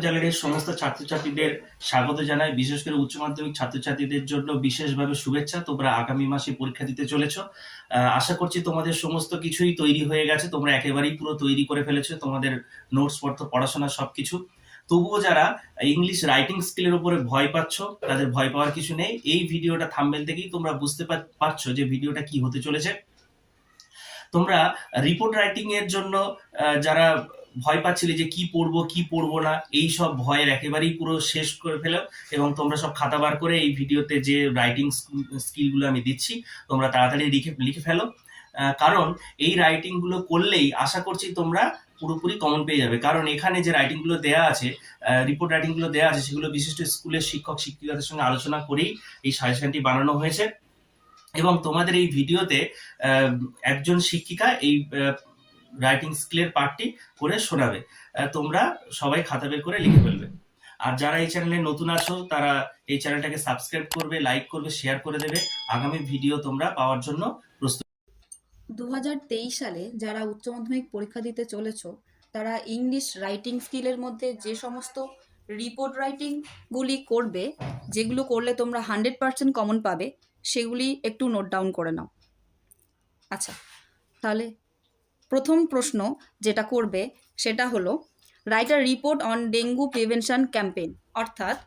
বিশ্ববিদ্যালয়ের সমস্ত ছাত্রছাত্রীদের স্বাগত জানাই। বিশেষ করে উচ্চ মাধ্যমিক ছাত্রছাত্রীদের জন্য বিশেষভাবে শুভেচ্ছা। তোমরা আগামী মাসে পরীক্ষা দিতে চলেছ। আশা করছি তোমাদের সমস্ত কিছুই তৈরি হয়ে গেছে, তোমরা একেবারেই পুরো তৈরি করে ফেলেছো তোমাদের নোটস পত্র, পড়াশোনা সবকিছু। তবুও যারা ইংলিশ রাইটিং স্কিলের উপরে ভয় পাচ্ছ, তাদের ভয় পাওয়ার কিছু নেই। এই ভিডিওটা থাম্বনেল থেকেই তোমরা বুঝতে পারছো যে ভিডিওটা কি হতে চলেছে। তোমরা রিপোর্ট রাইটিং এর জন্য যারা ভয় পাচ্ছিলে যে কি পড়বো না, এই সব ভয়ের একেবারেই পুরো শেষ করে ফেলো এবং তোমরা সব খাতা বার করে এই ভিডিওতে যে রাইটিং স্কিলগুলো আমি দিচ্ছি তোমরা তাড়াতাড়ি লিখে ফেলো। কারণ এই রাইটিং গুলো করলেই আশা করছি তোমরা পুরোপুরি কমন পেয়ে যাবে। কারণ এখানে যে রাইটিং গুলো দেওয়া আছে, রিপোর্ট রাইটিং গুলো দেওয়া আছে, সেগুলো বিশিষ্ট স্কুলের শিক্ষক শিক্ষিকাদের সঙ্গে আলোচনা করেই এই সাজেশনটি বানানো হয়েছে। এবং তোমাদের এই ভিডিওতে একজন শিক্ষিকা এই রাইটিং স্কিলের পার্টটি করে শোনাবে। তোমরা সবাই খাতা বের করে লিখে ফেলবে। আর যারা এই চ্যানেলে নতুন আছো তারা এই চ্যানেলটাকে সাবস্ক্রাইব করবে, লাইক করবে, শেয়ার করে দেবে আগামী ভিডিও তোমরা পাওয়ার জন্য প্রস্তুত। 2023 সালে যারা উচ্চ মাধ্যমিক পরীক্ষা দিতে চলেছ তারা ইংলিশ রাইটিং স্কিলের মধ্যে যে সমস্ত রিপোর্ট রাইটিংগুলি করবে, যেগুলো করলে তোমরা 100% কমন পাবে, সেগুলি একটু নোট ডাউন করে নাও। আচ্ছা, তাহলে প্রথম প্রশ্ন যেটা করবে সেটা হলো write a report on dengue prevention campaign. অর্থাৎ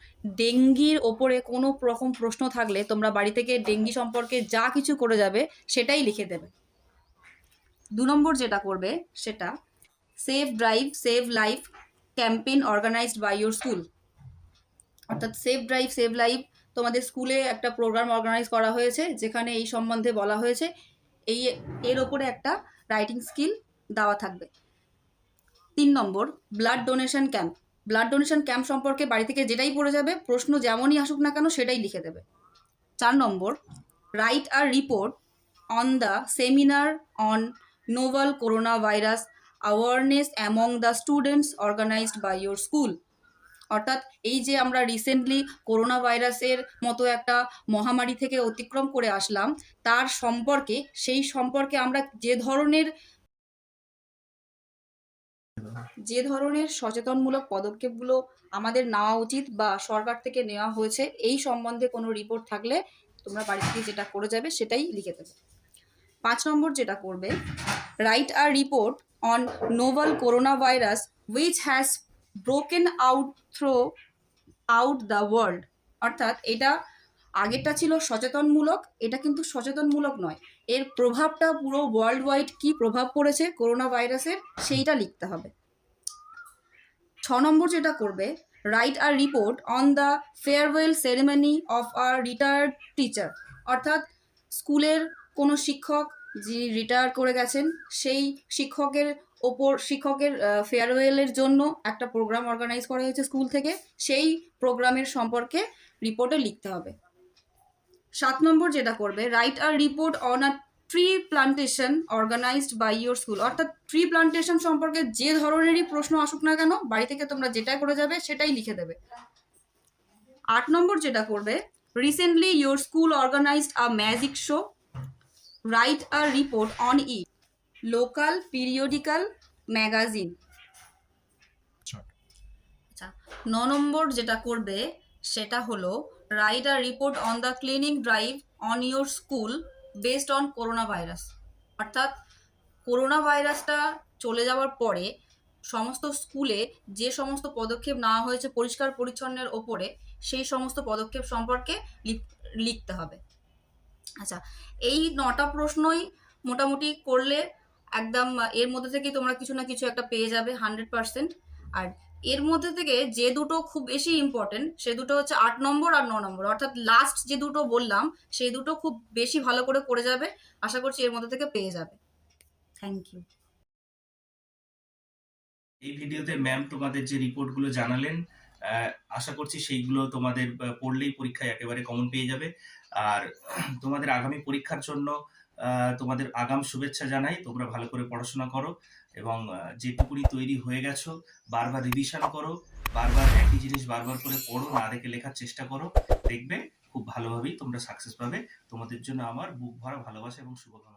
ডেঙ্গির ওপরে কোনো রকম প্রশ্ন থাকলে তোমরা বাড়ি থেকে ডেঙ্গি সম্পর্কে যা কিছু করে যাবে সেটাই লিখে দেবে। 2 নম্বর যেটা করবে সেটা save drive save life campaign organized by your school. অর্থাৎ সেভ ড্রাইভ সেভ লাইফ তোমাদের স্কুলে একটা প্রোগ্রাম অর্গানাইজ করা হয়েছে যেখানে এই সম্বন্ধে বলা হয়েছে, এর ওপরে একটা রাইটিং স্কিল দেওয়া থাকবে। 3 নম্বর blood donation camp. Blood donation camp সম্পর্কে বাড়ি থেকে যেটাই পড়ে যাবে, প্রশ্ন যেমনই আসুক না কেন সেটাই লিখে দেবে। 4 নম্বর write a report on the seminar on novel corona virus awareness among the students organised by your school. অর্থাৎ এই যে আমরা রিসেন্টলি করোনা ভাইরাসের মতো একটা মহামারী থেকে অতিক্রম করে আসলাম, তার সম্পর্কে, সেই সম্পর্কে আমরা যে ধরনের সচেতনমূলক পদক্ষেপগুলো আমাদের নেওয়া উচিত বা সরকার থেকে নেওয়া হয়েছে, এই সম্বন্ধে কোনো রিপোর্ট থাকলে তোমরা বাড়ি থেকে যেটা করে যাবে সেটাই লিখে দেবে। 5 নম্বর যেটা করবে write a report on novel corona virus which has broken out through out the world. অর্থাৎ এটা আগেরটা ছিল সচেতনমূলক, এটা কিন্তু সচেতনমূলক নয়, এর প্রভাবটা পুরো ওয়ার্ল্ড ওয়াইড কী প্রভাব পড়েছে করোনা ভাইরাসের সেইটা লিখতে হবে। 6 নম্বর যেটা করবে write a report on the farewell ceremony of a retired teacher. অর্থাৎ স্কুলের কোনো শিক্ষক যিনি রিটায়ার করে গেছেন, সেই শিক্ষকের ফেয়ারওয়েলের জন্য একটা প্রোগ্রাম অর্গানাইজ করা হয়েছে স্কুল থেকে, সেই প্রোগ্রামের সম্পর্কে রিপোর্টে লিখতে হবে। 7 নম্বর যেটা করবে write a report on a tree plantation organized by your school. অর্থাৎ ট্রি প্লান্টেশন সম্পর্কে যে ধরনেরই প্রশ্ন আসুক না কেন, বাড়ি থেকে তোমরা যেটা করে যাবে সেটাই লিখে দেবে। 8 নম্বর যেটা করবে recently your school organized a magic show. Write a report on it local periodical magazine. আচ্ছা, 9 নম্বর যেটা করবে সেটা হলো write a report on the cleaning drive on your school based on corona virus. অর্থাৎ করোনা ভাইরাসটা চলে যাওয়ার পরে সমস্ত স্কুলে যে সমস্ত পদক্ষেপ নেওয়া হয়েছে পরিষ্কার পরিচ্ছন্নের ওপরে, সেই সমস্ত পদক্ষেপ সম্পর্কে লিখতে হবে। আচ্ছা, এই 9টা প্রশ্নই মোটামুটি করলে একদম এর মধ্যে থেকে তোমরা কিছু না কিছু একটা পেয়ে যাবে 100%। আর এর মধ্যে থেকে যে দুটো খুব বেশি ইম্পর্টেন্ট সে দুটো হচ্ছে 8 নম্বর আর 9 নম্বর। অর্থাৎ লাস্ট যে দুটো বললাম সেই দুটো খুব বেশি ভালো করে যাবে। আশা করছি এর মধ্যে থেকে পেয়ে যাবে। Thank you. এই ভিডিওতে ম্যাম তোমাদের যে রিপোর্টগুলো জানালেন, আশা করছি সেইগুলো তোমাদের পড়লেই পরীক্ষায় একেবারে কমন পেয়ে যাবে। আর তোমাদের আগামী পরীক্ষার জন্য তোমাদের আগাম শুভেচ্ছা জানাই। তোমরা ভালো করে পড়াশোনা করো এবং যেটুকুনি তৈরি হয়ে গেছো বারবার রিভিশন করো, বারবার একই জিনিস বারবার করে পড়ো, না দেখে লেখার চেষ্টা করো। দেখবে খুব ভালোভাবেই তোমরা সাকসেস পাবে। তোমাদের জন্য আমার বুক ভরা ভালোবাসা এবং শুভকামনা।